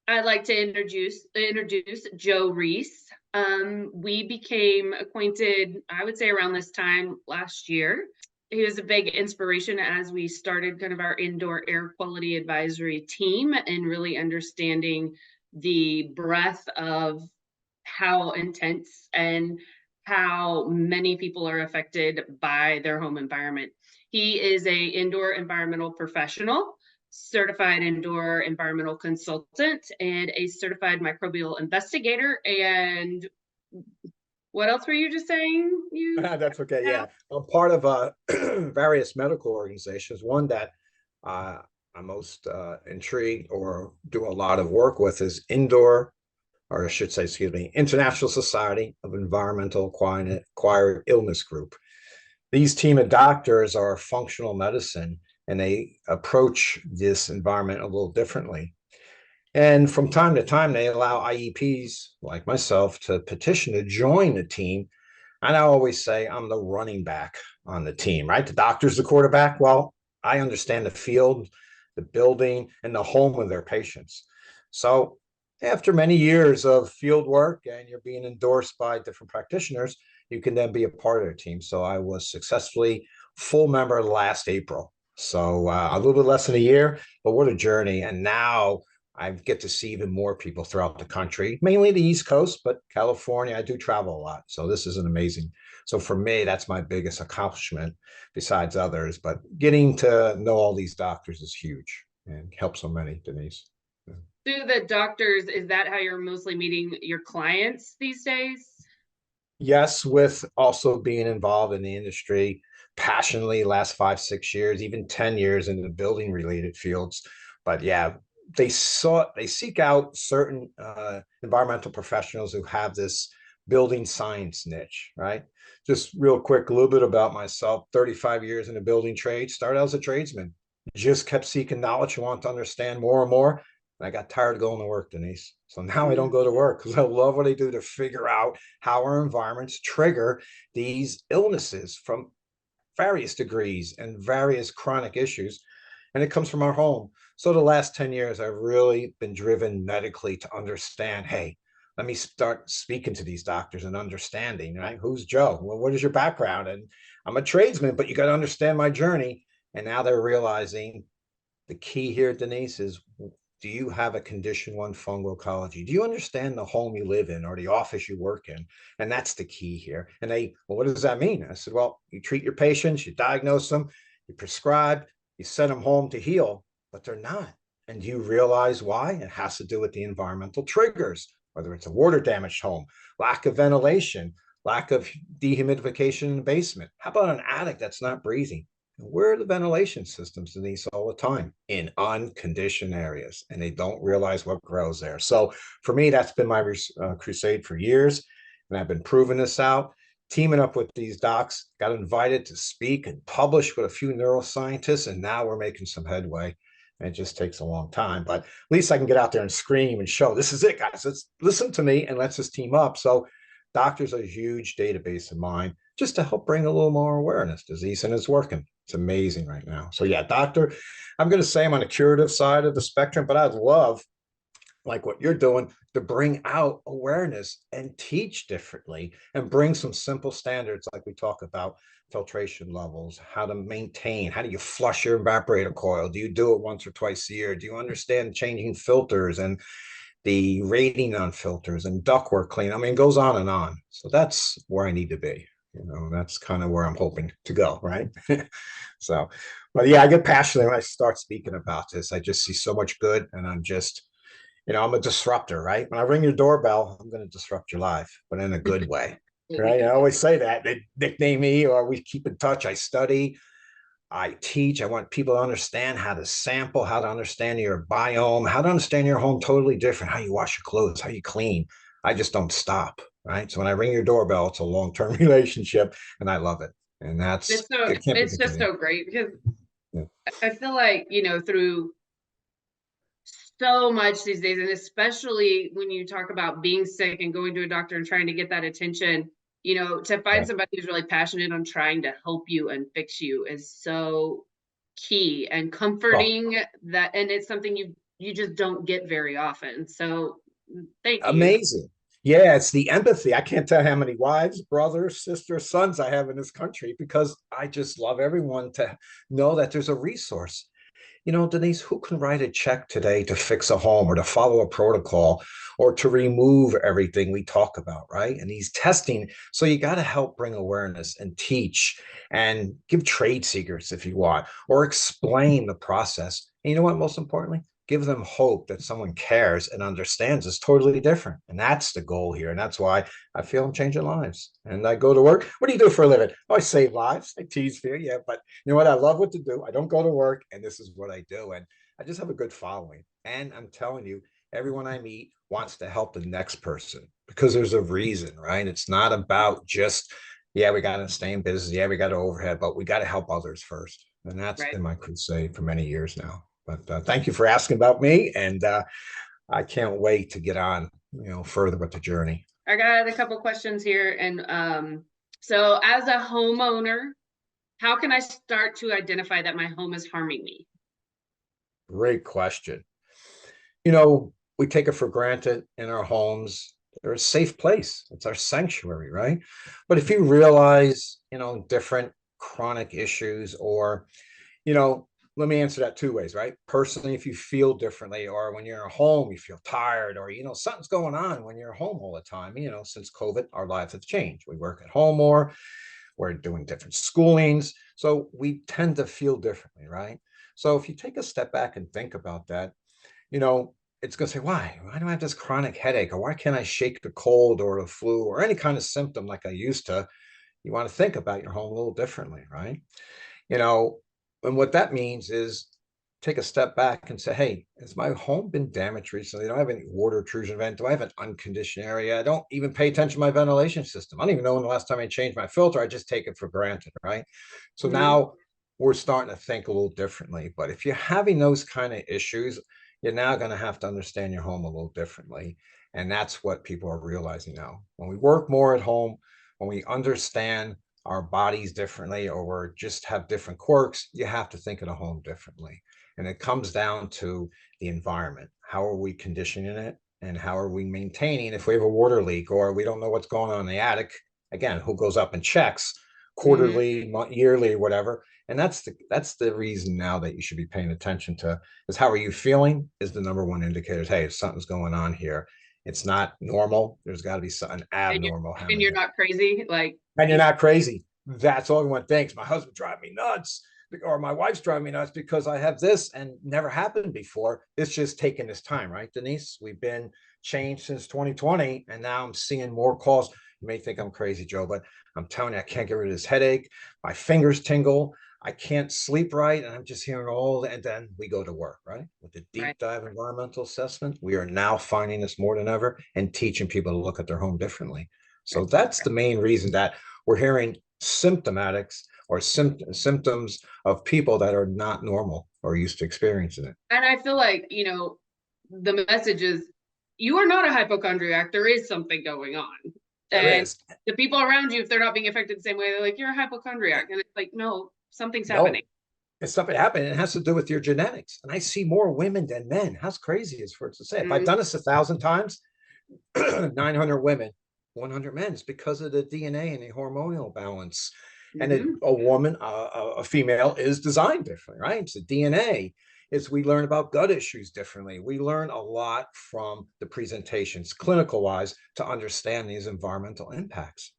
I'd like to introduce Joe Reiss. We became acquainted, I would say, around this time last year. He was a big inspiration as we started kind of our indoor air quality advisory team and really understanding the breadth of how intense and how many people are affected by their home environment. He is a indoor environmental professional, certified indoor environmental consultant, and a certified microbial investigator. And what else were you just saying? You That's okay. have? Yeah, I'm part of various medical organizations. One that I'm most intrigued or do a lot of work with is or I should say, excuse me, International Society of Environmental Acquired Illness Group. These team of doctors are functional medicine, and they approach this environment a little differently. And from time to time, they allow IEPs like myself to petition to join the team. And I always say I'm the running back on the team, right? The doctor's the quarterback. Well, I understand the field, the building, and the home of their patients. So after many years of field work and you're being endorsed by different practitioners, you can then be a part of their team. So I was successfully full member last April. So a little bit less than a year, but what a journey. And now I get to see even more people throughout the country, mainly the East Coast, but California, I do travel a lot. So this is an amazing. So for me, that's my biggest accomplishment besides others. But getting to know all these doctors is huge and helps so many, Denise. Yeah. Do the doctors, is that how you're mostly meeting your clients these days? Yes, with also being involved in the industry passionately last 5, 6 years, even 10 years in the building related fields. But yeah, they seek out certain environmental professionals who have this building science niche, right? Just real quick, a little bit about myself. 35 years in the building trade, started out as a tradesman, just kept seeking knowledge and want to understand more and more. And I got tired of going to work, Denise. So now I don't Mm. go to work because I love what I do to figure out how our environments trigger these illnesses from various degrees and various chronic issues. And it comes from our home. So the last 10 years, I've really been driven medically to understand, hey, let me start speaking to these doctors and understanding, right? Who's Joe? Well, what is your background? And I'm a tradesman, but you got to understand my journey. And now they're realizing the key here, Denise, is do you have a condition one fungal ecology? Do you understand the home you live in or the office you work in? And that's the key here. And well, what does that mean? I said, well, you treat your patients, you diagnose them, you prescribe, you send them home to heal, but they're not. And do you realize why? It has to do with the environmental triggers, whether it's a water damaged home, lack of ventilation, lack of dehumidification in the basement. How about an attic that's not breathing? Where are the ventilation systems in these all the time? In unconditioned areas, and they don't realize what grows there. So for me, that's been my crusade for years, and I've been proving this out. Teaming up with these docs, got invited to speak and publish with a few neuroscientists, and now we're making some headway. And it just takes a long time, but at least I can get out there and scream and show this is it, guys. Let's listen to me and let's just team up. So doctors are a huge database of mine just to help bring a little more awareness to disease, and it's working. It's amazing right now. So yeah, doctor, I'm going to say I'm on the curative side of the spectrum, but I'd love, like what you're doing, to bring out awareness and teach differently and bring some simple standards like we talk about filtration levels, how to maintain, how do you flush your evaporator coil? Do you do it once or twice a year? Do you understand changing filters and the rating on filters and ductwork clean? I mean, it goes on and on. So that's where I need to be. That's kind of where I'm hoping to go, right? So, but yeah, I get passionate when I start speaking about this. I just see so much good, and I'm a disruptor, right? When I ring your doorbell, I'm going to disrupt your life, but in a good way, right? I always say that. They nickname me, or we keep in touch. I study, I teach. I want people to understand how to sample, how to understand your biome, how to understand your home totally different, how you wash your clothes, how you clean. I just don't stop, right? So when I ring your doorbell, it's a long-term relationship, and I love it. And It's so it can't be it's just continued. so great because Yeah. I feel like, through so much these days, and especially when you talk about being sick and going to a doctor and trying to get that attention, to find Yeah. somebody who's really passionate on trying to help you and fix you is so key and Oh, comforting, that and it's something you've you just don't get very often. So thank you. Amazing. Yeah, it's the empathy. I can't tell how many wives, brothers, sisters, sons I have in this country because I just love everyone to know that there's a resource. You know, Denise, who can write a check today to fix a home or to follow a protocol or to remove everything we talk about, right? And he's testing. So you got to help bring awareness and teach and give trade secrets if you want, or explain the process. And you know what, most importantly? Give them hope that someone cares and understands is totally different. And that's the goal here. And that's why I feel I'm changing lives. And I go to work. What do you do for a living? Oh, I save lives. I tease fear. Yeah, but you know what? I love what to do. I don't go to work, and this is what I do. And I just have a good following. And I'm telling you, everyone I meet wants to help the next person because there's a reason, right? It's not about just, yeah, we got to stay in business. Yeah, we got to overhead, but we got to help others first. And that's Right. been my crusade for many years now. But thank you for asking about me. And I can't wait to get on, further with the journey. I got a couple questions here. And so as a homeowner, how can I start to identify that my home is harming me? Great question. We take it for granted in our homes. They're a safe place. It's our sanctuary, right? But if you realize, different chronic issues or, you know, let me answer that two ways, right? Personally, if you feel differently, or when you're at home, you feel tired, or, something's going on when you're home all the time. Since COVID, our lives have changed. We work at home more, we're doing different schoolings. So we tend to feel differently, right? So if you take a step back and think about that, you know, it's going to say, why? Why do I have this chronic headache? Or why can't I shake the cold or the flu or any kind of symptom like I used to? You want to think about your home a little differently, right? You know, and what that means is take a step back and say, hey, has my home been damaged recently? Do I have any water intrusion event? Do I have an unconditioned area? I don't even pay attention to my ventilation system. I don't even know when the last time I changed my filter. I just take it for granted, right? So Mm-hmm. now we're starting to think a little differently. But if you're having those kind of issues, you're now going to have to understand your home a little differently. And that's what people are realizing now. When we work more at home, when we understand our bodies differently or just have different quirks, you have to think of the home differently. And it comes down to the environment. How are we conditioning it? And how are we maintaining if we have a water leak or we don't know what's going on in the attic? Again, who goes up and checks Mm-hmm. quarterly, yearly, whatever? And that's the reason now that you should be paying attention to is how are you feeling is the number one indicator. Hey, if something's going on here, it's not normal. There's got to be something And abnormal you're happening. not crazy. Like And you're you, not crazy. That's all everyone thinks. My husband drives me nuts, or my wife's driving me nuts because I have this and never happened before. It's just taking this time, right, Denise? We've been changed since 2020, and now I'm seeing more calls. You may think I'm crazy, Joe, but I'm telling you, I can't get rid of this headache. My fingers tingle. I can't sleep right. And I'm just hearing and then we go to work, right? With the right, deep dive environmental assessment, we are now finding this more than ever and teaching people to look at their home differently. right. So that's the main reason that we're hearing symptomatics or symptoms of people that are not normal or used to experiencing it. And I feel like, the message is you are not a hypochondriac. There is something going on. There And is. the people around you, if they're not being affected the same way, they're like, you're a hypochondriac. And it's like, no, something's happening. No, it's something happening. It has to do with your genetics. And I see more women than men. How crazy is for it to say? If I've Mm-hmm. done this 1,000 times, 900 women, 100 men, it's because of the DNA and the hormonal balance. And Mm-hmm. a woman, a female, is designed differently, right? It's the DNA. Is we learn about gut issues differently. We learn a lot from the presentations, clinical wise, to understand these environmental impacts.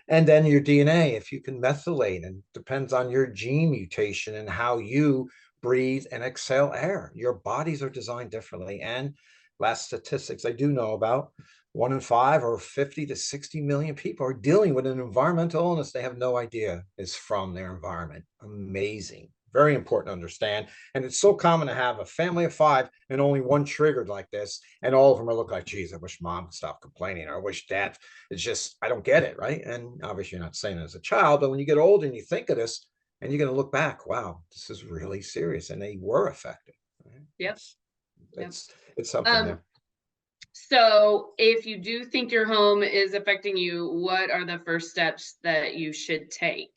And then your DNA, if you can methylate, and depends on your gene mutation and how you breathe and exhale air. Your bodies are designed differently. And last statistics I do know about, 1 in 5 or 50 to 60 million people are dealing with an environmental illness they have no idea is from their environment. Amazing. Very important to understand. And it's so common to have a family of 5 and only one triggered like this. And all of them are look like, geez, I wish mom would stop complaining, or I wish dad. It's just, I don't get it, right? And obviously, you're not saying it as a child, but when you get older and you think of this, and you're going to look back, wow, this is really serious, and they were affected. Right? Yep. Yep. It's something Um, there. so if you do think your home is affecting you, what are the first steps that you should take?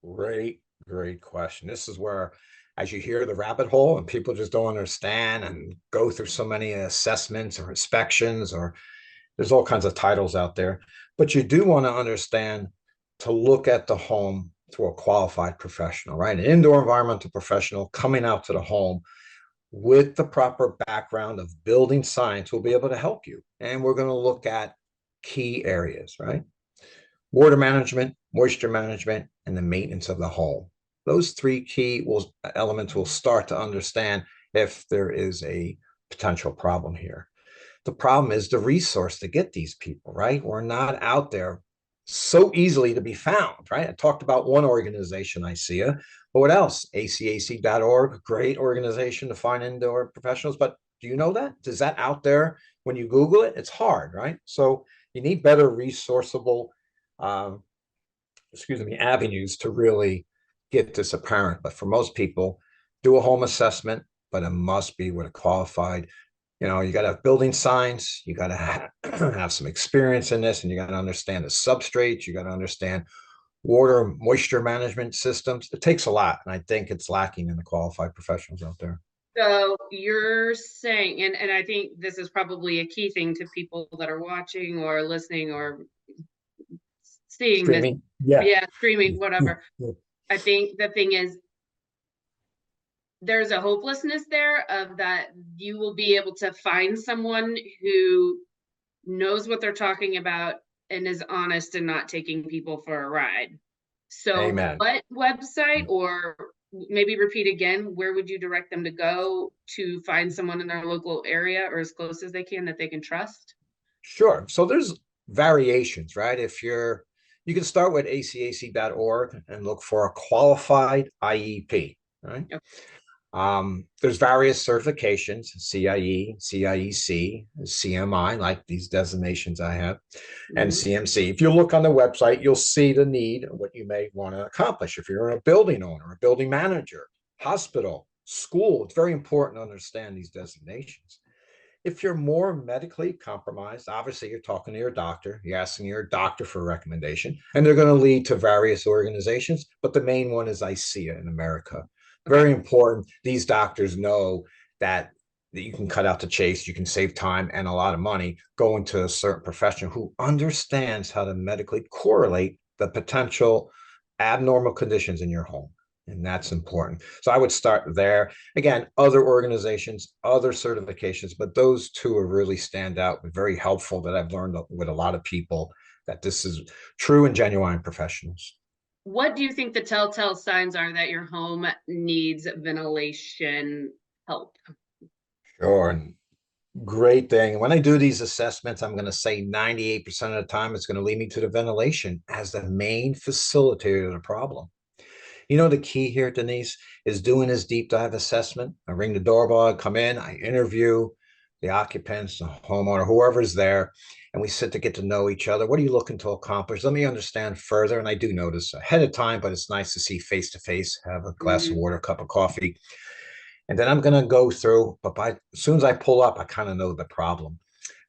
Great question. This is where as you hear the rabbit hole and people just don't understand and go through so many assessments or inspections, or there's all kinds of titles out there. But you do want to understand to look at the home through a qualified professional, right? An indoor environmental professional coming out to the home with the proper background of building science will be able to help you. And we're going to look at key areas, right? Water management, moisture management, and the maintenance of the home. Those three key elements will start to understand if there is a potential problem here. The problem is the resource to get these people, right? We're not out there so easily to be found, right? I talked about one organization, CIEC, but what else? ACAC.org, great organization to find indoor professionals. But do you know that? Is that out there when you Google it? It's hard, right? So you need better resourceable, avenues to really get this apparent. But for most people, do a home assessment, but it must be with a qualified, you got to have building science, you got to have some experience in this, and you got to understand the substrates, you got to understand water, moisture management systems. It takes a lot, and I think it's lacking in the qualified professionals out there. So you're saying, and I think this is probably a key thing to people that are watching or listening or seeing Streaming. this, streaming, whatever. Yeah. I think the thing is, there's a hopelessness there of that you will be able to find someone who knows what they're talking about and is honest and not taking people for a ride. So Amen. what website, or maybe repeat again, where would you direct them to go to find someone in their local area or as close as they can that they can trust? Sure. So there's variations, right? You can start with acac.org and look for a qualified IEP, right? Okay. There's various certifications, CIE, CIEC, CMI, like these designations I have, and CMC. If you look on the website, you'll see the need, what you may want to accomplish. If you're a building owner, a building manager, hospital, school, it's very important to understand these designations. If you're more medically compromised, obviously you're talking to your doctor, you're asking your doctor for a recommendation, and they're going to lead to various organizations, but the main one is ICEA in America. Very important. These doctors know that you can cut out the chase, you can save time and a lot of money going to a certain professional who understands how to medically correlate the potential abnormal conditions in your home. And that's important. So I would start there. Again, other organizations, other certifications, but those two are really stand out, very helpful, that I've learned with a lot of people that this is true and genuine professionals. What do you think the telltale signs are that your home needs ventilation help? Sure. And great thing. When I do these assessments, I'm going to say 98% of the time, it's going to lead me to the ventilation as the main facilitator of the problem. The key here, Denise, is doing this deep dive assessment. I ring the doorbell, I come in, I interview the occupants, the homeowner, whoever's there, and we sit to get to know each other. What are you looking to accomplish? Let me understand further. And I do notice ahead of time, but it's nice to see face to face, have a glass of water, cup of coffee. And then I'm going to go through, but as soon as I pull up, I kind of know the problem.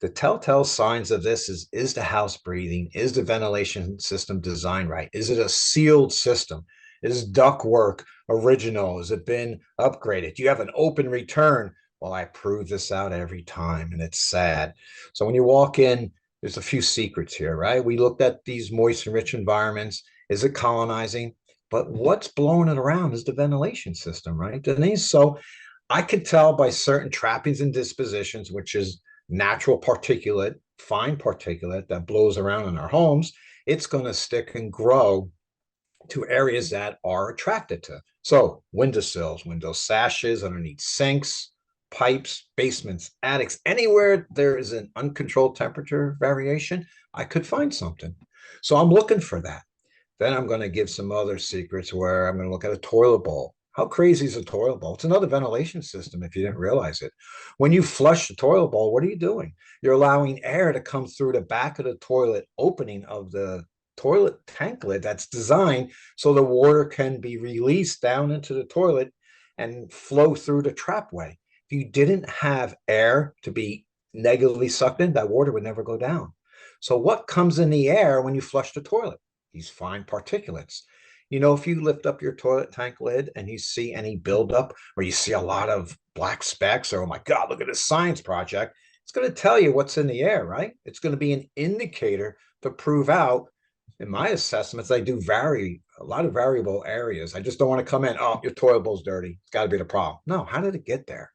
The telltale signs of this is the house breathing? Is the ventilation system designed right? Is it a sealed system? Is ductwork original? Has it been upgraded? Do you have an open return? Well, I prove this out every time, and it's sad. So when you walk in, there's a few secrets here, right? We looked at these moist and rich environments. Is it colonizing? But what's blowing it around is the ventilation system, right, Denise? So I could tell by certain trappings and dispositions, which is natural particulate, fine particulate that blows around in our homes, it's going to stick and grow to areas that are attracted to. So windowsills, window sashes, underneath sinks, pipes, basements, attics, anywhere there is an uncontrolled temperature variation, I could find something. So I'm looking for that. Then I'm going to give some other secrets where I'm going to look at a toilet bowl. How crazy is a toilet bowl? It's another ventilation system if you didn't realize it. When you flush the toilet bowl, what are you doing? You're allowing air to come through the back of the toilet opening of the toilet tank lid that's designed so the water can be released down into the toilet and flow through the trapway. If you didn't have air to be negatively sucked in, that water would never go down. So what comes in the air when you flush the toilet? These fine particulates. You know, if you lift up your toilet tank lid and you see any buildup or you see a lot of black specks, or oh my God, look at this science project, it's going to tell you what's in the air, right? It's going to be an indicator to prove out. In my assessments, I do vary a lot of variable areas. I just don't want to come in, oh, your toilet bowl's dirty. It's got to be the problem. No, how did it get there?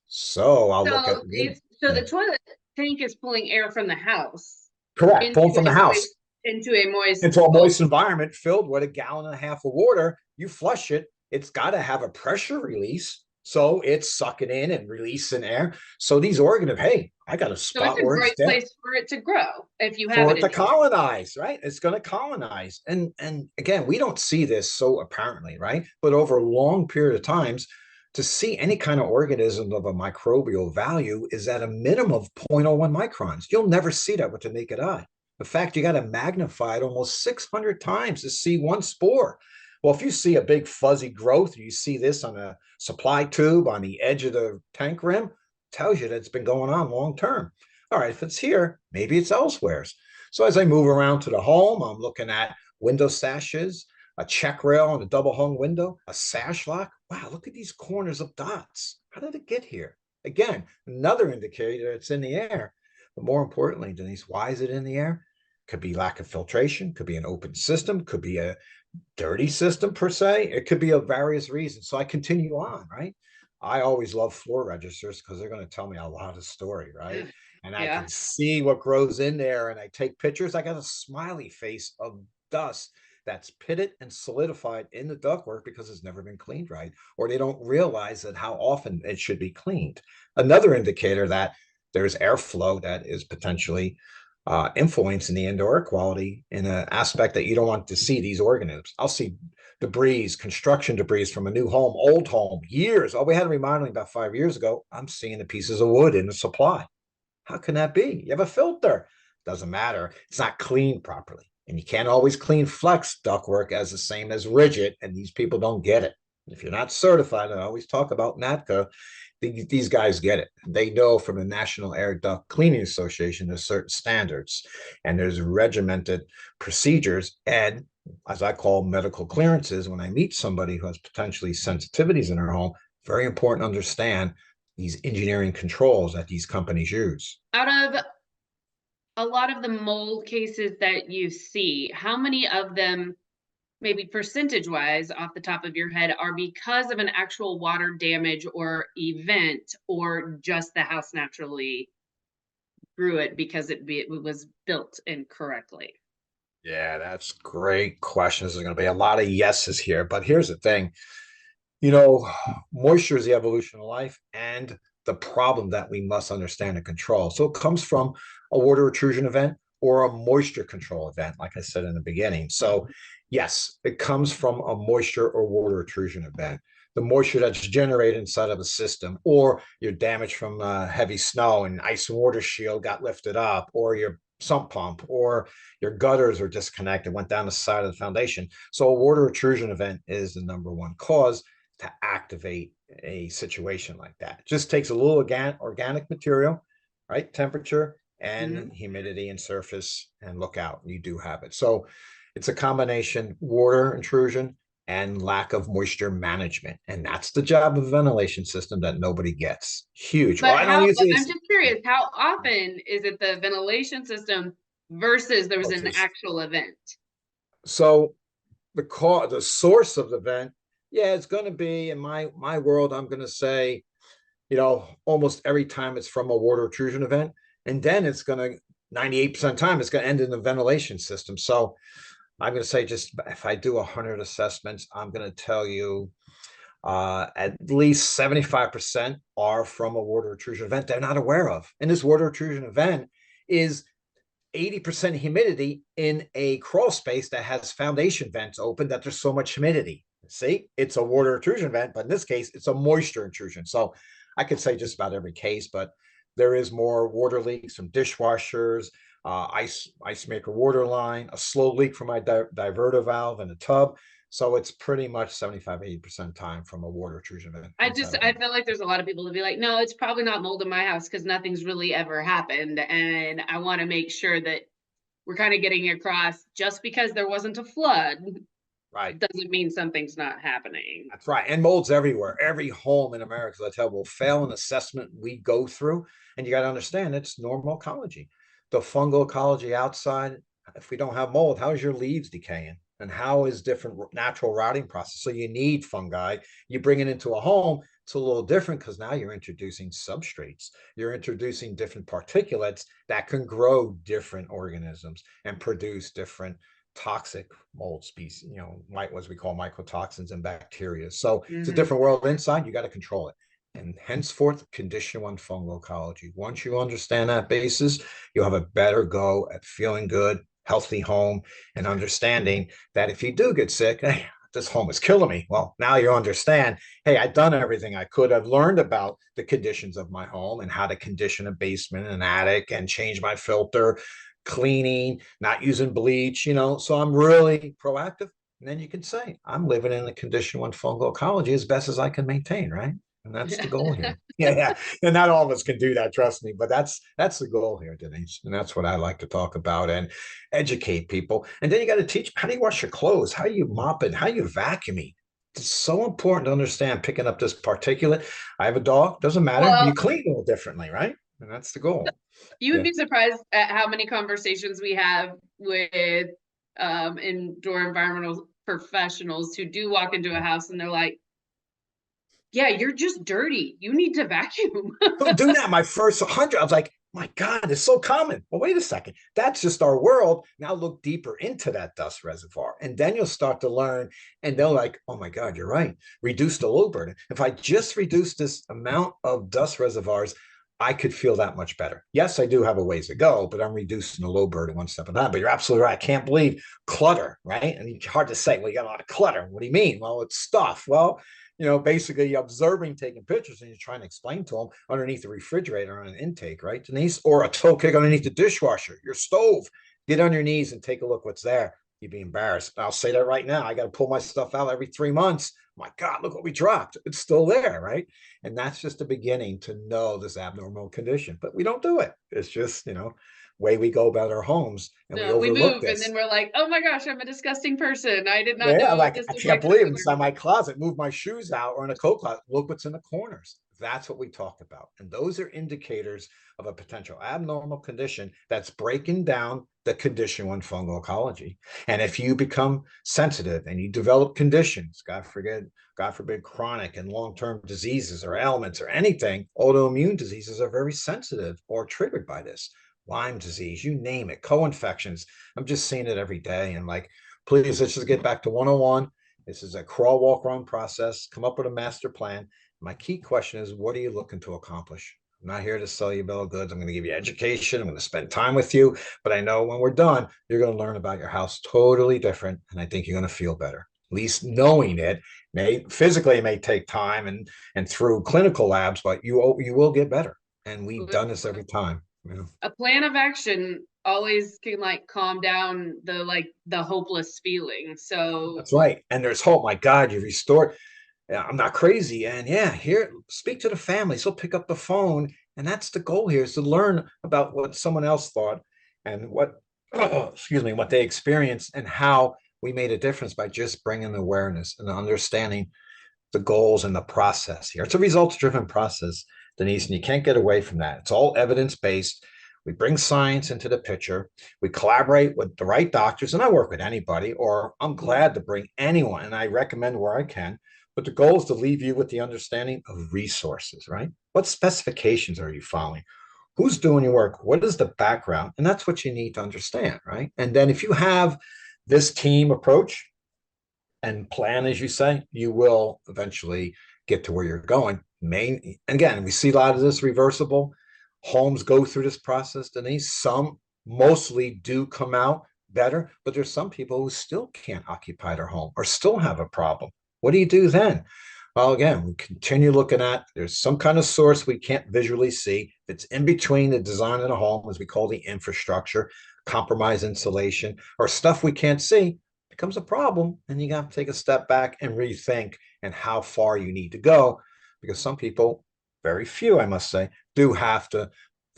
So I'll look at So it's so yeah. the toilet tank is pulling air from the house Correct, into pulling from the house into a moist. into a Oh, moist environment filled with a gallon and a half of water. You flush it, it's got to have a pressure release. So it's sucking in and releasing air. So these organisms, hey, I got a so it's spot a where it's great there place for it to grow if you have for it it to in the air. colonize, right? It's going to colonize. And again, we don't see this so apparently, right? But over a long period of times, to see any kind of organism of a microbial value is at a minimum of 0.01 microns. You'll never see that with the naked eye. In fact, you got to magnify it almost 600 times to see one spore. Well, if you see a big fuzzy growth, you see this on a supply tube on the edge of the tank rim, tells you that it's been going on long term. All right, if it's here, maybe it's elsewhere. So as I move around to the home, I'm looking at window sashes, a check rail on a double hung window, a sash lock. Wow, look at these corners of dots. How did it get here? Again, another indicator it's in the air. But more importantly, Denise, why is it in the air? Could be lack of filtration, could be an open system, could be a dirty system per se. It could be of various reasons. So I continue on, right? I always love floor registers because they're going to tell me a lot of story, right? And I Yeah. can see what grows in there and I take pictures. I got a smiley face of dust that's pitted and solidified in the ductwork because it's never been cleaned right, or they don't realize that how often it should be cleaned. Another indicator that there's airflow that is potentially influencing the indoor air quality in an aspect that you don't want to see these organisms. I'll see debris, construction debris from a new home, old home, years. Oh, we had a remodeling about 5 years ago. I'm seeing the pieces of wood in the supply. How can that be? You have a filter. Doesn't matter. It's not cleaned properly. And you can't always clean flex ductwork as the same as rigid, and these people don't get it. If you're not certified, I always talk about NATCA, these guys get it. They know from the National Air Duct Cleaning Association, there's certain standards and there's regimented procedures. And as I call medical clearances, when I meet somebody who has potentially sensitivities in their home, very important to understand these engineering controls that these companies use. Out of a lot of the mold cases that you see, how many of them, maybe percentage wise off the top of your head, are because of an actual water damage or event, or just the house naturally grew it because it was built incorrectly? Yeah, that's great questions. There's going to be a lot of yeses here, but here's the thing. You know, moisture is the evolution of life and the problem that we must understand and control. So it comes from a water intrusion event or a moisture control event, like I said in the beginning. So, yes, it comes from a moisture or water intrusion event. The moisture that's generated inside of a system, or your damage from heavy snow and ice and water shield got lifted up, or your sump pump, or your gutters are disconnected, went down the side of the foundation. So, a water intrusion event is the number one cause to activate a situation like that. It just takes a little organic material, right? Temperature and Mhm. humidity and surface, and look out, you do have it. So it's a combination water intrusion and lack of moisture management. And that's the job of a ventilation system that nobody gets. Huge. Well, But I don't usually I'm just curious, how often is it the ventilation system versus there was an actual event? so the source of the vent, yeah, it's going to be in my world. I'm going to say, almost every time it's from a water intrusion event, and then it's going to 98% of the time it's going to end in the ventilation system. So I'm going to say, just if I do 100 assessments, I'm going to tell you at least 75% are from a water intrusion event they're not aware of. And this water intrusion event is 80% humidity in a crawl space that has foundation vents open, that there's so much humidity. See, it's a water intrusion vent, but in this case, it's a moisture intrusion. So I could say just about every case, but there is more water leaks from dishwashers, ice maker water line, a slow leak from my diverter valve in a tub. So it's pretty much 75-80% time from a water intrusion vent inside of I it. feel like there's a lot of people to be like, no, it's probably not mold in my house because nothing's really ever happened. And I want to make sure that we're kind of getting across, just because there wasn't a flood Right. doesn't mean something's not happening. That's right. And mold's everywhere. Every home in America, let's tell, will fail an assessment we go through. And you got to understand it's normal ecology. The fungal ecology outside, if we don't have mold, how is your leaves decaying? And how is different natural rotting process? So you need fungi. You bring it into a home, it's a little different because now you're introducing substrates. You're introducing different particulates that can grow different organisms and produce different toxic mold species, as we call mycotoxins and bacteria. So it's a different world inside. You got to control it. And henceforth, condition one fungal ecology. Once you understand that basis, you'll have a better go at feeling good, healthy home, and understanding that if you do get sick, hey, this home is killing me. Well, now you understand, hey, I've done everything I could. I've learned about the conditions of my home and how to condition a basement, an attic, and change my filter, cleaning, not using bleach, so I'm really proactive. And then you can say, I'm living in the condition one fungal ecology as best as I can maintain, right? And that's the goal here. Yeah. And not all of us can do that, trust me, but that's the goal here, Denise. And that's what I like to talk about and educate people. And then you got to teach, how do you wash your clothes? How do you mop it? How do you vacuuming? It's so important to understand picking up this particulate. I have a dog, doesn't matter. Well, You clean a little differently, right? And that's the goal. you would Yeah. be surprised at how many conversations we have with indoor environmental professionals who do walk into a house and they're like, yeah, you're just dirty. You need to vacuum. Don't do that. My first 100, I was like, my God, it's so common. Well, wait a second. That's just our world. Now look deeper into that dust reservoir. And then you'll start to learn. And they're like, oh my God, you're right. Reduce the load burden. If I just reduce this amount of dust reservoirs, I could feel that much better. Yes, I do have a ways to go, but I'm reducing the load burden one step at a time. But you're absolutely right. I can't believe clutter, right? And it's hard to say, well, you got a lot of clutter. What do you mean? Well, it's stuff. Well, basically you're observing, taking pictures, and you're trying to explain to them underneath the refrigerator on an intake, right, Denise? Or a toe kick underneath the dishwasher, your stove. Get on your knees and take a look what's there. You'd be embarrassed. I'll say that right now. I got to pull my stuff out every 3 months. My God, look what we dropped. It's still there, right? And that's just the beginning to know this abnormal condition. But we don't do it. It's just, way we go about our homes, and we No, we overlook move and then this. we're like, oh my gosh, I'm a disgusting person. I did not Yeah, know like this I was can't like believe this it. in Inside my my closet, move my shoes out or in a coat closet. Look what's in the corners. That's what we talk about. And those are indicators of a potential abnormal condition that's breaking down the condition one fungal ecology. And if you become sensitive and you develop conditions, God forbid, chronic and long-term diseases or ailments or anything, autoimmune diseases are very sensitive or triggered by this. Lyme disease, you name it, co-infections. I'm just seeing it every day. And like, please, let's just get back to 101. This is a crawl, walk, run process. Come up with a master plan. My key question is, what are you looking to accomplish? I'm not here to sell you a bill of goods. I'm going to give you education. I'm going to spend time with you. But I know when we're done, you're going to learn about your house totally different. And I think you're going to feel better. At least knowing it it may take time and through clinical labs, but you will get better. And we've done this every time. a plan of action always can like calm down the hopeless feeling. So That's right. And there's hope. My God, you restored. Yeah, I'm not crazy. And yeah, here, speak to the family. So pick up the phone. And that's the goal here, is to learn about what someone else thought and excuse me, what they experienced and how we made a difference by just bringing awareness and understanding the goals and the process here. It's a results driven process, Denise, and you can't get away from that. It's all evidence based. We bring science into the picture. We collaborate with the right doctors, and I work with anybody, or I'm glad to bring anyone, and I recommend where I can. But the goal is to leave you with the understanding of resources, right? What specifications are you following? Who's doing your work? What is the background? And that's what you need to understand, right? And then if you have this team approach and plan, as you say, you will eventually get to where you're going. Again, we see a lot of this reversible. Homes go through this process, Denise. Some mostly do come out better, but there's some people who still can't occupy their home or still have a problem. What do you do then? Well, again, we continue looking at there's some kind of source we can't visually see that's in between the design of the home, as we call the infrastructure, compromise insulation, or stuff we can't see becomes a problem. And you got to take a step back and rethink and how far you need to go, because some people, very few, I must say, do have to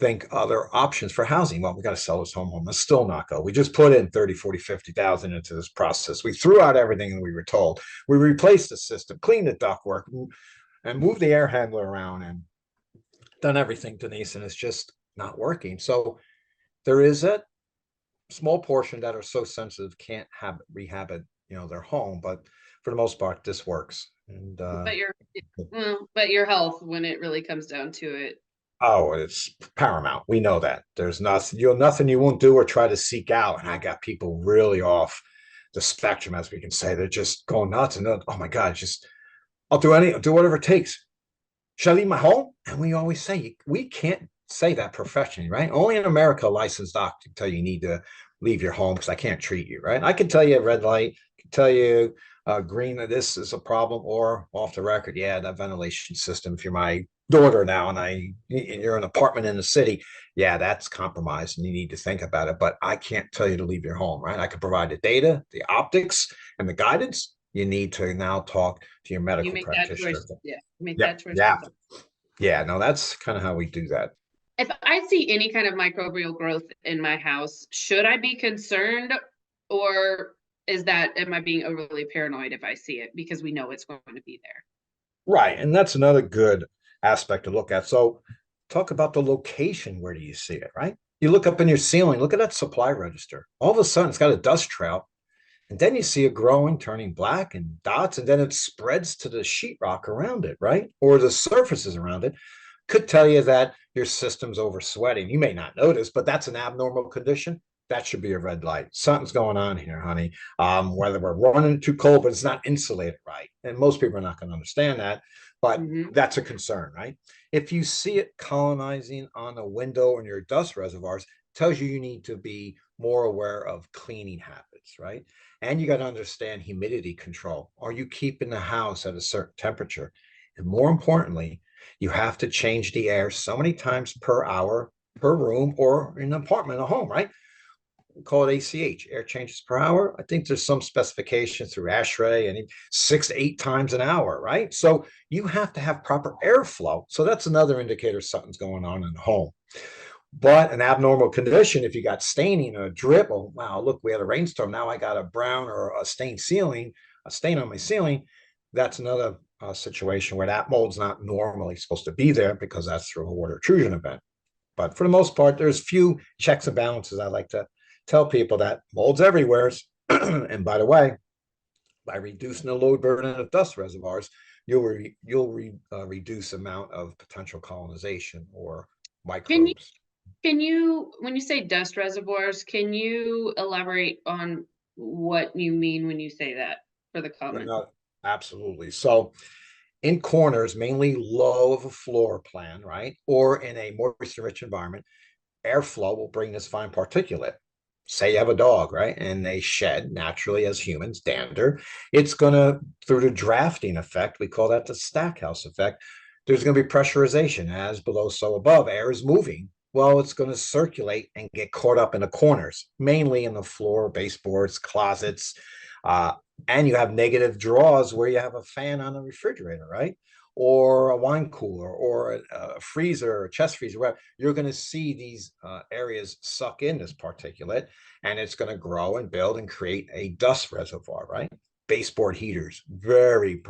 think other options for housing. Well, we got to sell this home. Let's still not go. We just put in 30, 40, 50,000 into this process. We threw out everything that we were told. We replaced the system, cleaned the ductwork, and moved the air handler around and done everything, Denise, and it's just not working. So there is a small portion that are so sensitive can't have rehab it, their home, but for the most part, this works. And but your health, when it really comes down to it. Oh, it's paramount. We know that. There's nothing you won't do or try to seek out. And I got people really off the spectrum, as we can say. They're just going nuts and oh my God, I'll do whatever it takes. Should I leave my home? And we always say we can't say that professionally, right? Only in America, a licensed doctor can tell you need to leave your home because I can't treat you, right? I can tell you a red light, I can tell you green that this is a problem, or off the record, yeah, that ventilation system. If you're my daughter now and you're in an apartment in the city, yeah, that's compromised and you need to think about it. But I can't tell you to leave your home, right? I can provide the data, the optics, and the guidance. You need to now talk to your medical practitioner. Make that choice. Yeah, no, that's kind of how we do that. If I see any kind of microbial growth in my house, should I be concerned, or am I being overly paranoid if I see it because we know it's going to be there? Right, and that's another good aspect to look at. So talk about the location. Where do you see it, right? You look up in your ceiling, look at that supply register. All of a sudden, it's got a dust trail. And then you see it growing, turning black and dots, and then it spreads to the sheetrock around it, right? Or the surfaces around it. Could tell you that your system's over sweating. You may not notice, but that's an abnormal condition. That should be a red light. Something's going on here, honey. Whether we're running too cold, but it's not insulated right. And most people are not going to understand that, but that's a concern, right? If you see it colonizing on a window in your dust reservoirs, tells you need to be more aware of cleaning habits, right? And you got to understand humidity control. Are you keeping the house at a certain temperature? And more importantly, you have to change the air so many times per hour, per room, or in an apartment, a home, right? We call it ACH, air changes per hour. I think there's some specification through ASHRAE and 6 to 8 times an hour, right? So you have to have proper airflow. So that's another indicator something's going on in the home. But an abnormal condition, if you got staining or a drip, oh, wow, look, we had a rainstorm. Now I got a brown or a stained ceiling, a stain on my ceiling. That's another situation where that mold's not normally supposed to be there because that's through a water intrusion event. But for the most part, there's few checks and balances. I like to tell people that mold's everywhere. And by the way, by reducing the load burden of dust reservoirs, you'll reduce the amount of potential colonization or microbes. Can you, when you say dust reservoirs, can you elaborate on what you mean when you say that for the comment? No, absolutely. So in corners, mainly low of a floor plan, right? Or in a moisture-rich environment, airflow will bring this fine particulate. Say you have a dog, right? And they shed naturally as humans, dander. It's going to, through the drafting effect, we call that the stackhouse effect, there's going to be pressurization. As below, so above. Air is moving. Well, it's going to circulate and get caught up in the corners, mainly in the floor, baseboards, closets. And you have negative draws where you have a fan on a refrigerator, right? Or a wine cooler or a freezer or a chest freezer, where you're going to see these areas suck in this particulate, and it's going to grow and build and create a dust reservoir, right? Baseboard heaters, very,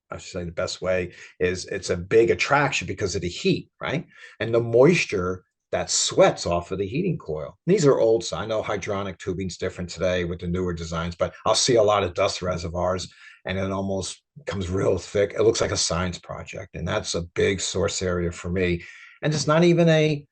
I should say the best way is it's a big attraction because of the heat, right? And the moisture that sweats off of the heating coil. These are old, so I know hydronic tubing's different today with the newer designs, but I'll see a lot of dust reservoirs and it almost comes real thick. It looks like a science project, and that's a big source area for me. And it's not even it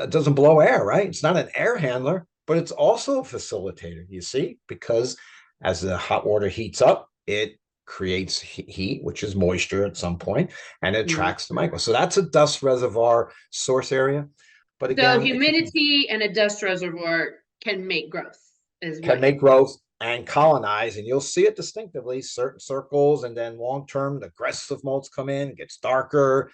doesn't blow air, right? It's not an air handler, but it's also a facilitator, you see, because as the hot water heats up, it creates heat, which is moisture at some point, and it attracts the microbes. So that's a dust reservoir source area. But again, so humidity and a dust reservoir can make growth. Make growth and colonize, and you'll see it distinctively, certain circles, and then long-term, the aggressive molds come in, gets darker,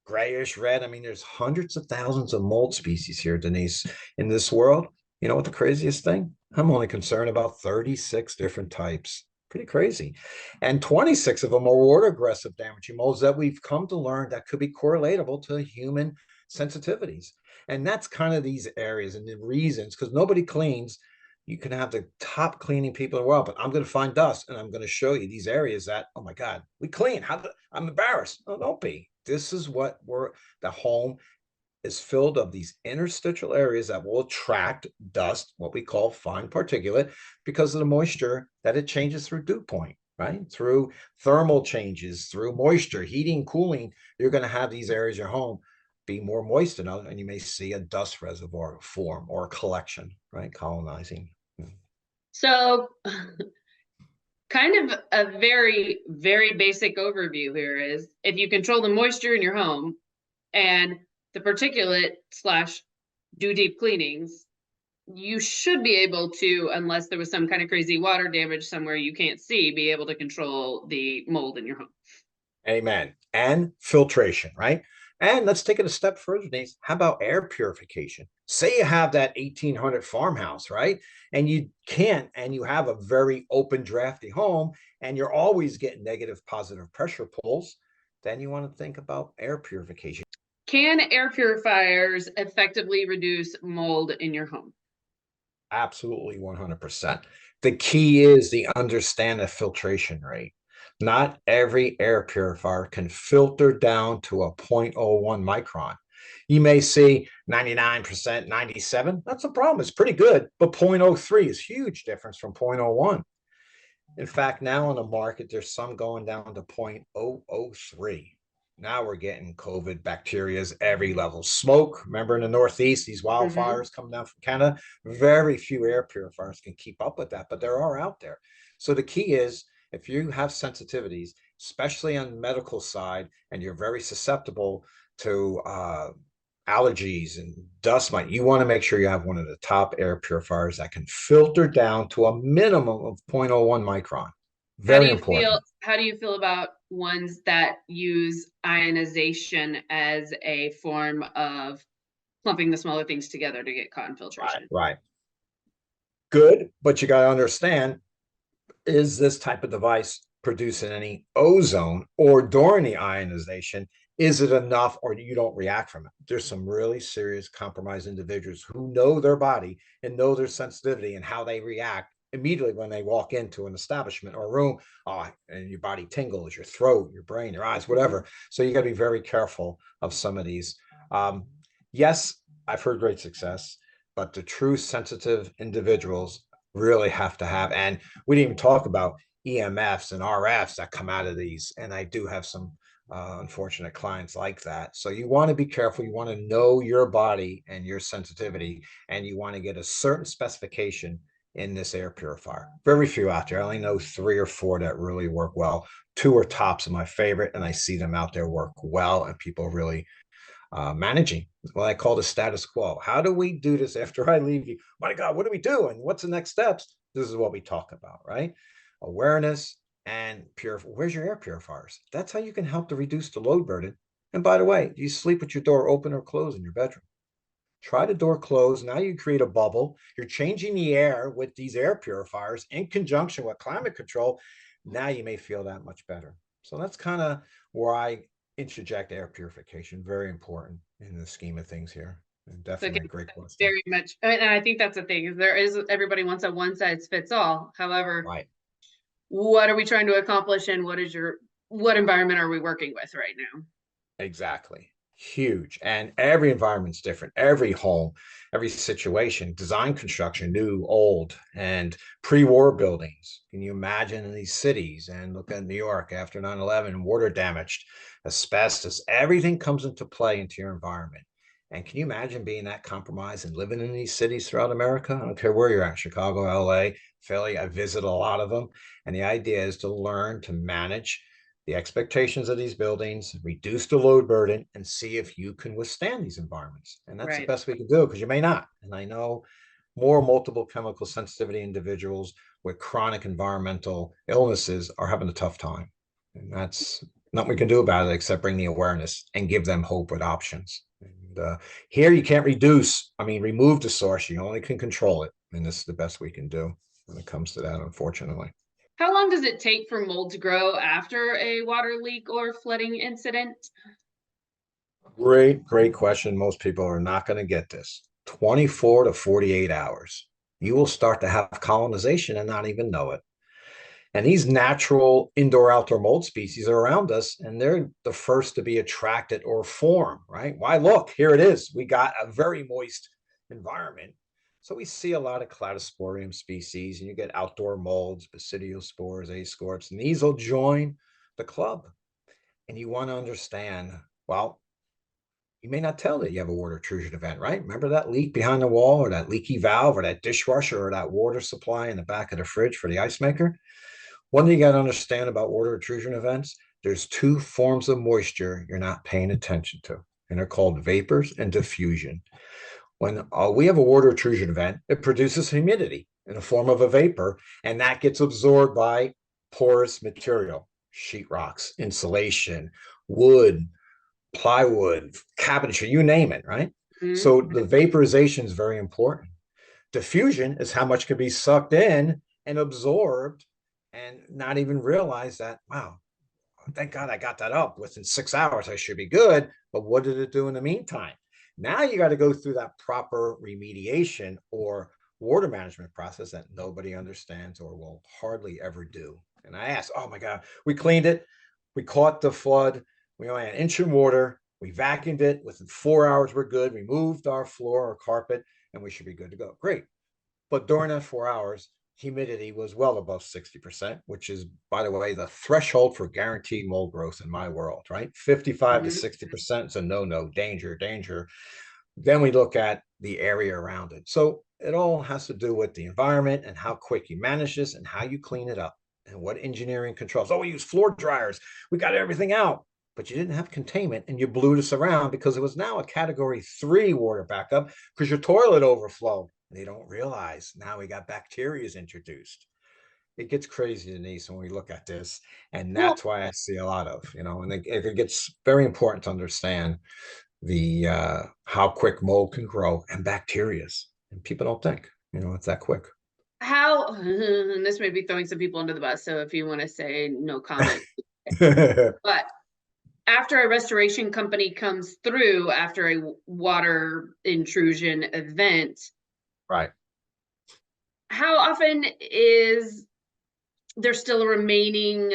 grayish red. I mean, there's hundreds of thousands of mold species here, Denise, in this world. You know what the craziest thing? I'm only concerned about 36 different types Pretty crazy. And 26 of them are water aggressive damaging molds that we've come to learn that could be correlatable to human sensitivities. And that's kind of these areas and the reasons, because nobody cleans. You can have the top cleaning people in the world, but I'm going to find dust and I'm going to show you these areas that, oh my God, we clean. I'm embarrassed. No, don't be. This is what the home is filled of these interstitial areas that will attract dust, what we call fine particulate, because of the moisture that it changes through dew point, right? Through thermal changes, through moisture, heating, cooling, you're going to have these areas of your home be more moist enough, and you may see a dust reservoir form or a collection, right? Colonizing. So kind of a very, very basic overview here is if you control the moisture in your home and the particulate slash do deep cleanings, you should be able to, unless there was some kind of crazy water damage somewhere you can't see, be able to control the mold in your home. Amen. And filtration, right? And let's take it a step further, Denise. How about air purification? Say you have that 1800 farmhouse, right? And you can't, and you have a very open, drafty home, and you're always getting negative, positive pressure pulls. Then you want to think about air purification. Can air purifiers effectively reduce mold in your home? Absolutely 100%. The key is the understand the filtration rate. Not every air purifier can filter down to a 0.01 micron. You may see 99%, 97. That's a problem. It's pretty good, but 0.03 is huge difference from 0.01. In fact, now on the market, there's some going down to 0.003. Now we're getting COVID bacterias every level. Smoke, remember in the Northeast, these wildfires coming down from Canada, very few air purifiers can keep up with that, but there are out there. So the key is if you have sensitivities, especially on the medical side, and you're very susceptible to allergies and dust mite, you want to make sure you have one of the top air purifiers that can filter down to a minimum of 0.01 micron. Very important. How do you feel about ones that use ionization as a form of clumping the smaller things together to get cotton filtration? Right. Good, but you got to understand, is this type of device producing any ozone, or during the ionization, is it enough or you don't react from it? There's some really serious compromised individuals who know their body and know their sensitivity and how they react immediately when they walk into an establishment or a room. Oh, and your body tingles, your throat, your brain, your eyes, whatever. So you got to be very careful of some of these. Yes, I've heard great success, but the true sensitive individuals really have to have, and we didn't even talk about EMFs and RFs that come out of these. And I do have some unfortunate clients like that. So you want to be careful. You want to know your body and your sensitivity, and you want to get a certain specification in this air purifier. Very few out there. I only know 3 or 4 that really work well. 2 are tops of my favorite, and I see them out there work well, and people really managing what I call the status quo. How do we do this after I leave you? My God, what do we do? And what's the next steps? This is what we talk about, right? Awareness and where's your air purifiers? That's how you can help to reduce the load burden. And by the way, do you sleep with your door open or closed in your bedroom? Try the door closed. Now you create a bubble. You're changing the air with these air purifiers in conjunction with climate control. Now you may feel that much better. So that's kind of where I interject air purification. Very important in the scheme of things here. And definitely a great question. Very much. And I think that's the thing, is everybody wants a one size fits all. However, right. What are we trying to accomplish, and what environment are we working with right now? Exactly. Huge. And every environment's different. Every home, every situation, design construction, new, old, and pre-war buildings. Can you imagine in these cities? And look at New York after 9/11, water damaged, asbestos, everything comes into play into your environment. And can you imagine being that compromised and living in these cities throughout America? I don't care where you're at, Chicago, LA, Philly. I visit a lot of them. And the idea is to learn to manage the expectations of these buildings, reduce the load burden, and see if you can withstand these environments. And that's the best we can do, because you may not. And I know more multiple chemical sensitivity individuals with chronic environmental illnesses are having a tough time. And that's nothing we can do about it except bring the awareness and give them hope with options. And here you can't remove the source. You only can control it. And this is the best we can do when it comes to that, unfortunately. How long does it take for mold to grow after a water leak or flooding incident? Great question. Most people are not going to get this. 24 to 48 hours. You will start to have colonization and not even know it. And these natural indoor outdoor mold species are around us, and they're the first to be attracted or form, right? Why look, here it is. We got a very moist environment. So we see a lot of cladosporium species, and you get outdoor molds, basidiospores, ascorps, and these will join the club. And you want to understand, well, you may not tell that you have a water intrusion event, right? Remember that leak behind the wall, or that leaky valve, or that dishwasher, or that water supply in the back of the fridge for the ice maker? One thing you got to understand about water intrusion events, there's two forms of moisture you're not paying attention to, and they're called vapors and diffusion. When we have a water intrusion event, it produces humidity in the form of a vapor, and that gets absorbed by porous material, sheetrocks, insulation, wood, plywood, cabinetry, you name it, right? Mhm. So the vaporization is very important. Diffusion is how much can be sucked in and absorbed and not even realize that, wow, thank God I got that up within 6 hours. I should be good. But what did it do in the meantime? Now you got to go through that proper remediation or water management process that nobody understands or will hardly ever do. And I asked, oh my God, we cleaned it. We caught the flood. We only had an inch of water. We vacuumed it. Within 4 hours, we're good. We moved our floor or carpet, and we should be good to go. Great. But during that 4 hours, humidity was well above 60%, which is, by the way, the threshold for guaranteed mold growth in my world, right? 55 to Mhm. 60% is a no, danger, danger. Then we look at the area around it. So it all has to do with the environment and how quick you manage this and how you clean it up and what engineering controls. Oh, we use floor dryers. We got everything out, but you didn't have containment and you blew this around because it was now a category 3 water backup because your toilet overflowed. They don't realize now we got bacteria introduced. It gets crazy, Denise, when we look at this. And Well, that's why I see a lot of, and it gets very important to understand the how quick mold can grow and bacterias. And people don't think, it's that quick. how, and this may be throwing some people under the bus, so if you want to say no comment, but after a restoration company comes through after a water intrusion event, Right. how often is there still a remaining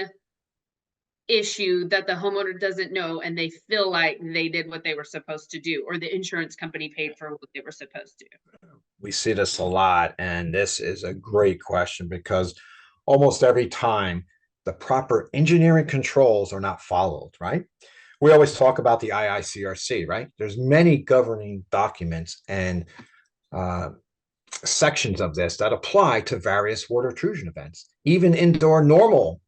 issue that the homeowner doesn't know and they feel like they did what they were supposed to do or the insurance company paid for what they were supposed to? We see this a lot, and this is a great question because almost every time the proper engineering controls are not followed, right? We always talk about the IICRC, right? There's many governing documents and uh, sections of this that apply to various water intrusion events, even indoor normal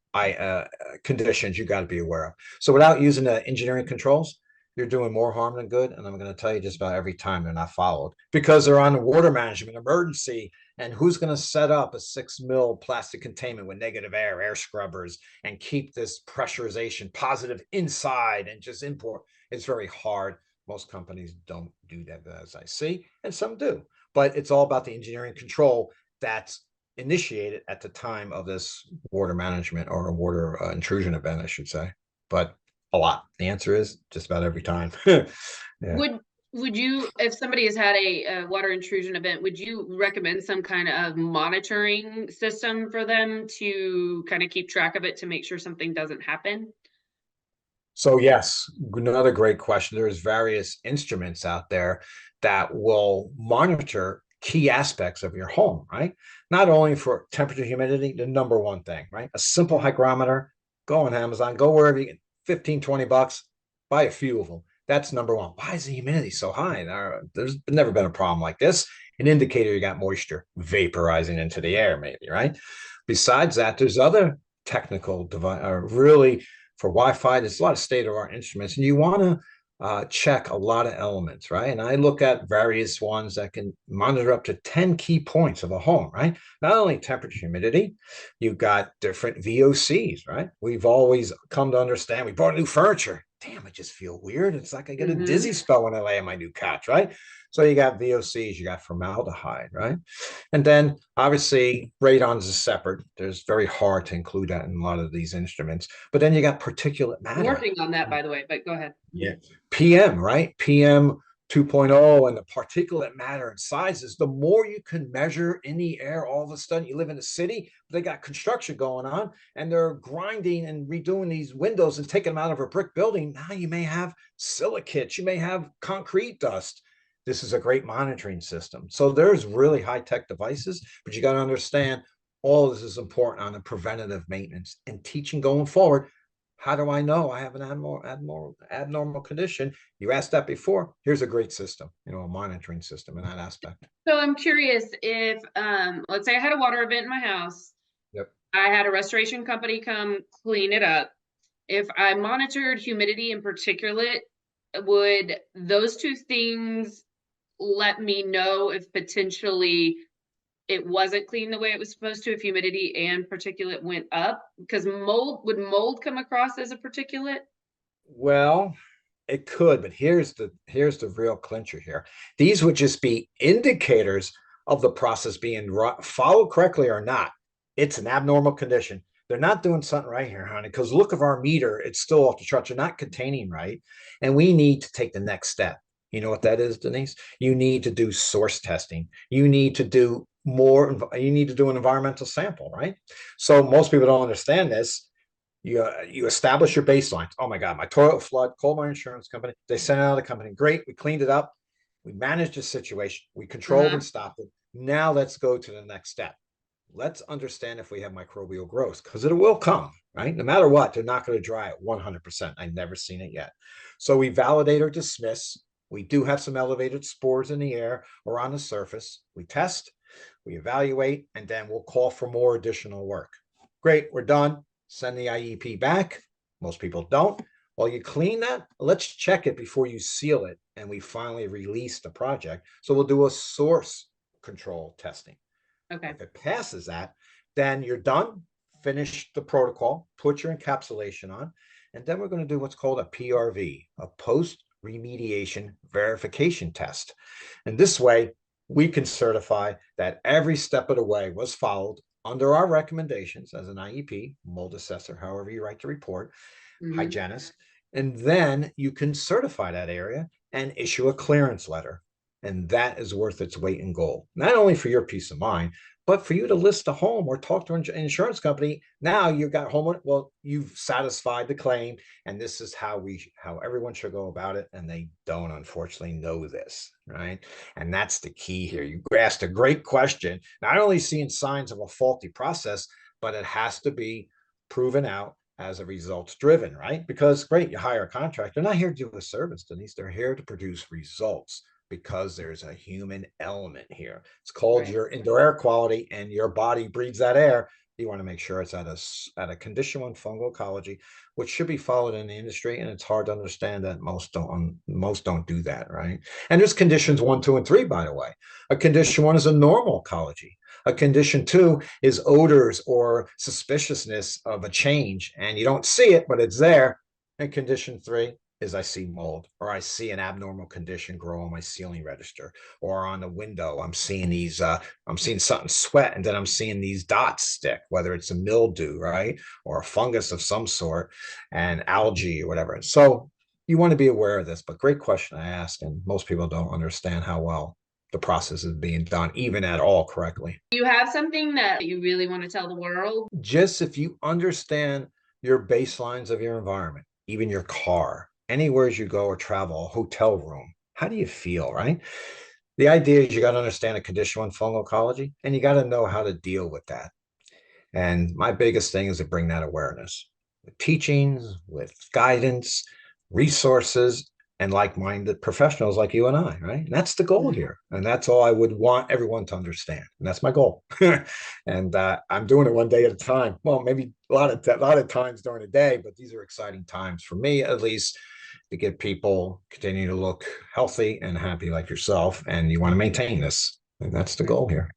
conditions you got to be aware of. So without using the engineering controls, you're doing more harm than good. And I'm going to tell you just about every time they're not followed because they're on water management emergency. And who's going to set up a 6 mil plastic containment with negative air scrubbers, and keep this pressurization positive inside and just import? It's very hard. Most companies don't do that, as I see, and some do. But it's all about the engineering control that's initiated at the time of this water management or a water intrusion event, I should say. But a lot. The answer is just about every time. Yeah. Would would you, if somebody has had a water intrusion event, would you recommend some kind of monitoring system for them to kind of keep track of it to make sure something doesn't happen? So yes, another great question. There's various instruments out there that will monitor key aspects of your home, right? Not only for temperature, humidity, the number one thing, right? A simple hygrometer, go on Amazon, go wherever you get 15, $20, buy a few of them. That's number one. Why is the humidity so high? There's never been a problem like this. An indicator you got moisture vaporizing into the air, maybe, right? Besides that, there's other technical device, really for Wi-Fi. There's a lot of state-of-the-art instruments, and you want to check a lot of elements, right? And I look at various ones that can monitor up to 10 key points of a home, right? Not only temperature, humidity, you've got different VOCs, right? We've always come to understand we bought new furniture. damn, I just feel weird. It's like I get a Mm-hmm. dizzy spell when I lay on my new couch, right? So you got VOCs, you got formaldehyde, right? And then obviously radons is separate. There's very hard to include that in a lot of these instruments. But then you got particulate I'm matter. working on that, by the way, but go ahead. Yeah. PM, right? PM 2.0 and the particulate matter and sizes, the more you can measure in the air, all of a sudden you live in a city, they got construction going on and they're grinding and redoing these windows and taking them out of a brick building. Now you may have silicates, you may have concrete dust. This is a great monitoring system. So there's really high-tech devices, but you got to understand all this is important on the preventative maintenance and teaching going forward. How do I know I have an abnormal condition? You asked that before. Here's a great system, a monitoring system in that aspect. So I'm curious if, let's say I had a water event in my house. Yep. I had a restoration company come clean it up. If I monitored humidity and particulate, would those two things let me know if potentially it wasn't clean the way it was supposed to, if humidity and particulate went up? Because would mold come across as a particulate? Well, it could, but here's the real clincher here. These would just be indicators of the process being followed correctly or not. It's an abnormal condition. They're not doing something right here, honey, because look of our meter, it's still off the charts. They're not containing right. And we need to take the next step. You know what that is, Denise? You need to do source testing. You need to do you need to do an environmental sample, right? So most people don't understand this. You establish your baselines. Oh my God, my toilet flood, call my insurance company. They sent out a company. Great. We cleaned it up. We managed the situation. We controlled and stopped it. Now let's go to the next step. Let's understand if we have microbial growth, because it will come, right? No matter what, they're not going to dry at 100%. I've never seen it yet. So we validate or dismiss. We do have some elevated spores in the air or on the surface. We test, we evaluate, and then we'll call for more additional work. Great, we're done. Send the IEP back. Most people don't. While you clean that, let's check it before you seal it. And we finally release the project. So we'll do a source control testing. Okay. If it passes that, then you're done. Finish the protocol, put your encapsulation on, and then we're going to do what's called a PRV, a post remediation verification test. And this way, we can certify that every step of the way was followed under our recommendations as an IEP, mold assessor, however you write the report, hygienist, and then you can certify that area and issue a clearance letter. And that is worth its weight in gold, not only for your peace of mind, but for you to list a home or talk to an insurance company. Now you've got home. Well, you've satisfied the claim, and this is how everyone should go about it. And they don't, unfortunately, know this, right? And that's the key here. You asked a great question. Not only seeing signs of a faulty process, but it has to be proven out as a results driven, right? Because great, you hire a contractor. They're not here to do a service, Denise. They're here to produce results, because there's a human element here. It's called your indoor air quality, and your body breathes that air. You want to make sure it's at a condition 1 fungal ecology, which should be followed in the industry. And it's hard to understand that most don't do that, right? And there's conditions 1, 2, and 3, by the way. A condition 1 is a normal ecology. A condition 2 is odors or suspiciousness of a change, and you don't see it, but it's there. And condition 3 is I see mold, or I see an abnormal condition grow on my ceiling register, or on the window. I'm seeing something sweat, and then I'm seeing these dots stick, whether it's a mildew, right? Or a fungus of some sort, and algae or whatever. So you want to be aware of this, but great question I asked, and most people don't understand how well the process is being done, even at all correctly. Do you have something that you really want to tell the world? Just if you understand your baselines of your environment, even your car, anywhere you go or travel, a hotel room, how do you feel, right? The idea is you got to understand a condition 1 fungal ecology, and you got to know how to deal with that. And my biggest thing is to bring that awareness with teachings, with guidance, resources, and like-minded professionals like you and I, right? And that's the goal here. And that's all I would want everyone to understand. And that's my goal. And I'm doing it one day at a time. Well, maybe a lot of times during the day, but these are exciting times for me, at least, to get people continue to look healthy and happy like yourself. And you want to maintain this. And that's the goal here.